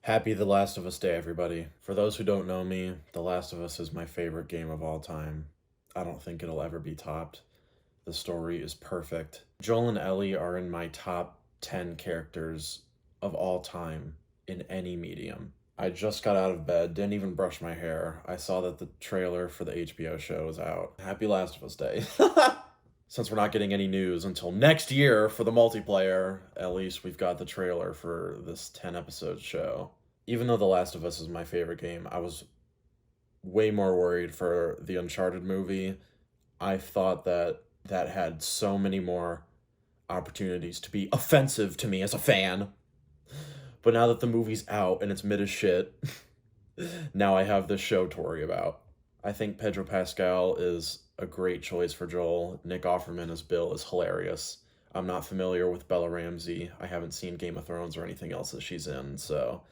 Happy The Last of Us Day, everybody. For those who don't know me, The Last of Us is my favorite game of all time. I don't think it'll ever be topped. The story is perfect. Joel and Ellie are in my top 10 characters of all time in any medium. I just got out of bed, didn't even brush my hair. I saw that the trailer for the HBO show is out. Happy Last of Us Day. Since we're not getting any news until next year for the multiplayer, at least we've got the trailer for this 10-episode show. Even though The Last of Us is my favorite game, I was way more worried for the Uncharted movie. I thought that had so many more opportunities to be offensive to me as a fan. But now that the movie's out and it's mid as shit, now I have this show to worry about. I think Pedro Pascal is a great choice for Joel. Nick Offerman as Bill is hilarious. I'm not familiar with Bella Ramsey. I haven't seen Game of Thrones or anything else that she's in, so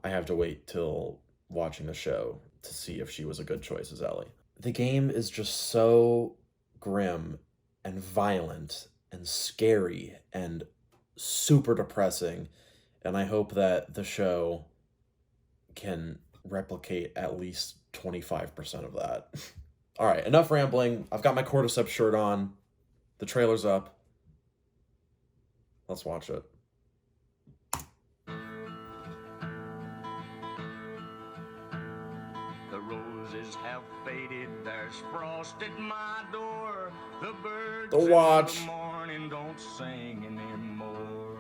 I have to wait till watching the show to see if she was a good choice as Ellie. The game is just so grim and violent and scary and super depressing, and I hope that the show can replicate at least 25% of that. All right, enough rambling. I've got my Cordyceps shirt on. The trailer's up. Let's watch it. The roses have faded, there's frost at my door. The birds The watch. in the morning don't sing anymore.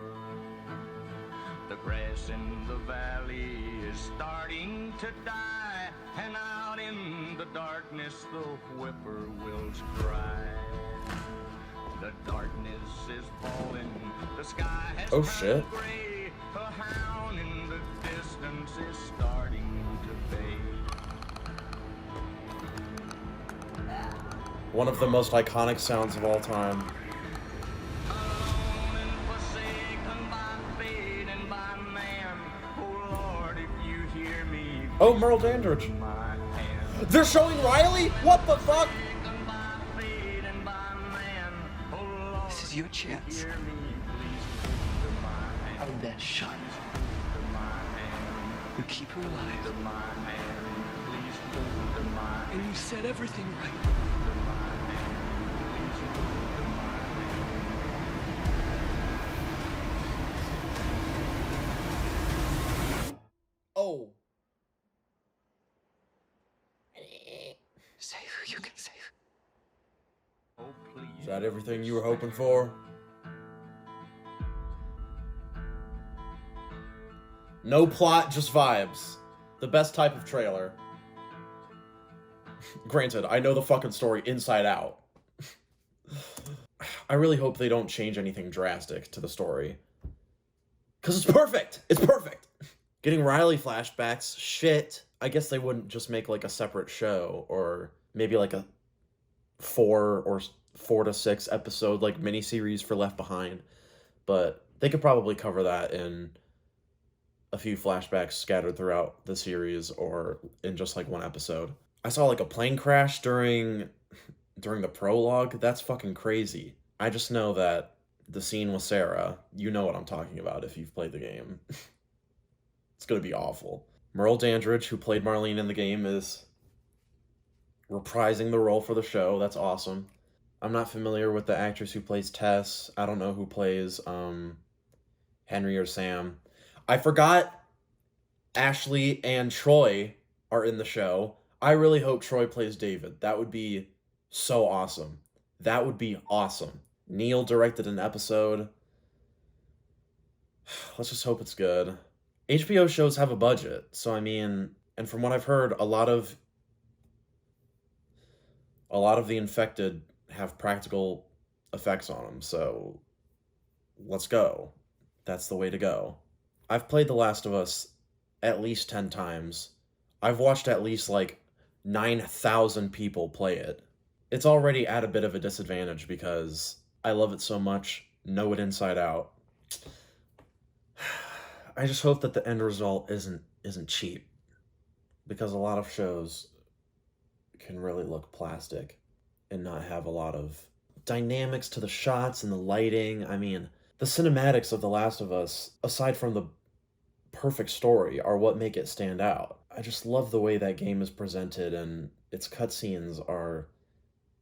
The grass in the valley is starting to die, and out in the darkness the whippoorwills cry. The darkness is falling, the sky has Oh, turned shit. gray. A hound in the distance is starting to fade. One of the most iconic sounds of all time. Alone and forsaken by fate and by man. Oh Lord, if you hear me, Oh, Merle Dandridge. my hand. They're showing Riley? What the fuck? Forsaken by fate and by man. Oh Lord, This is your chance. hear me, please hold my hand. Hold that shut. Hold my hand. You keep her alive. Hold my hand. Please hold my hand. And you set everything right. Hold my hand. Please hold my hand. Oh. Save who you can save. Oh, please. Is that everything you were hoping for? No plot, just vibes. The best type of trailer. Granted, I know the fucking story inside out. I really hope they don't change anything drastic to the story. Because it's perfect! It's perfect! Getting Riley flashbacks, shit. I guess they wouldn't just make like a separate show, or maybe like a 4 to 6 episode like miniseries for Left Behind. But they could probably cover that in a few flashbacks scattered throughout the series, or in just like one episode. I saw like a plane crash during the prologue. That's fucking crazy. I just know that the scene with Sarah, you know what I'm talking about if you've played the game. It's gonna be awful. Merle Dandridge, who played Marlene in the game, is reprising the role for the show. That's awesome. I'm not familiar with the actress who plays Tess. I don't know who plays Henry or Sam. I forgot Ashley and Troy are in the show. I really hope Troy plays David. That would be so awesome. That would be awesome. Neil directed an episode. Let's just hope it's good. HBO shows have a budget, so I mean, and from what I've heard, a lot of the infected have practical effects on them, so let's go. That's the way to go. I've played The Last of Us at least 10 times. I've watched at least like 9,000 people play it. It's already at a bit of a disadvantage because I love it so much, know it inside out. I just hope that the end result isn't cheap, because a lot of shows can really look plastic and not have a lot of dynamics to the shots and the lighting. I mean, the cinematics of The Last of Us, aside from the perfect story are what make it stand out. I just love the way that game is presented, and its cutscenes are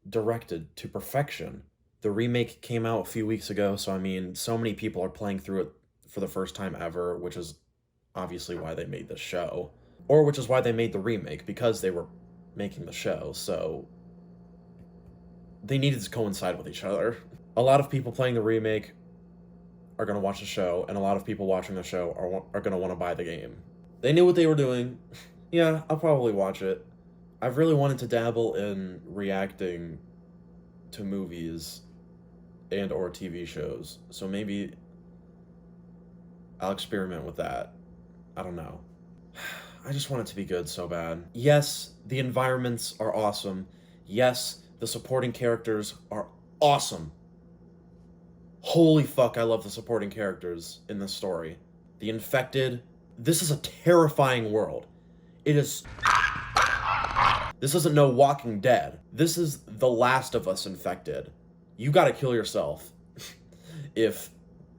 directed to perfection. The remake came out a few weeks ago, so I mean, so many people are playing through it for the first time ever, which is obviously why they made the show. Or which is why they made the remake, because they were making the show, so they needed to coincide with each other. A lot of people playing the remake are going to watch the show, and a lot of people watching the show are going to want to buy the game. They knew what they were doing. Yeah, I'll probably watch it. I've really wanted to dabble in reacting to movies and or TV shows, so maybe I'll experiment with that. I don't know. I just want it to be good so bad. Yes, the environments are awesome. Yes, the supporting characters are awesome. Holy fuck, I love the supporting characters in this story. The infected. This is a terrifying world. It is. This isn't no Walking Dead. This is The Last of Us infected. You gotta kill yourself if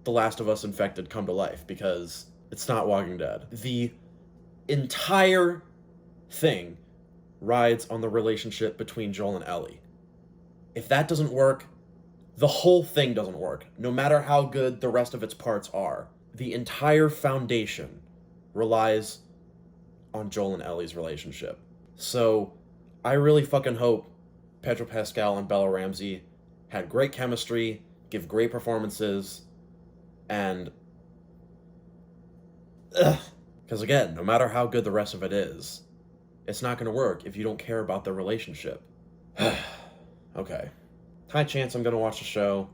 The Last of Us infected come to life, because it's not Walking Dead. The entire thing rides on the relationship between Joel and Ellie. If that doesn't work, the whole thing doesn't work, no matter how good the rest of its parts are. The entire foundation relies on Joel and Ellie's relationship. So, I really fucking hope Pedro Pascal and Bella Ramsey had great chemistry, give great performances, and... Because again, no matter how good the rest of it is, it's not going to work if you don't care about the relationship. Okay. High chance I'm going to watch the show.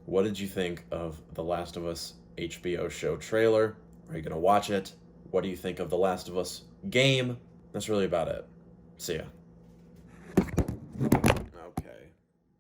What did you think of The Last of Us HBO show trailer? Are you going to watch it? What do you think of The Last of Us game? That's really about it. See ya. Okay.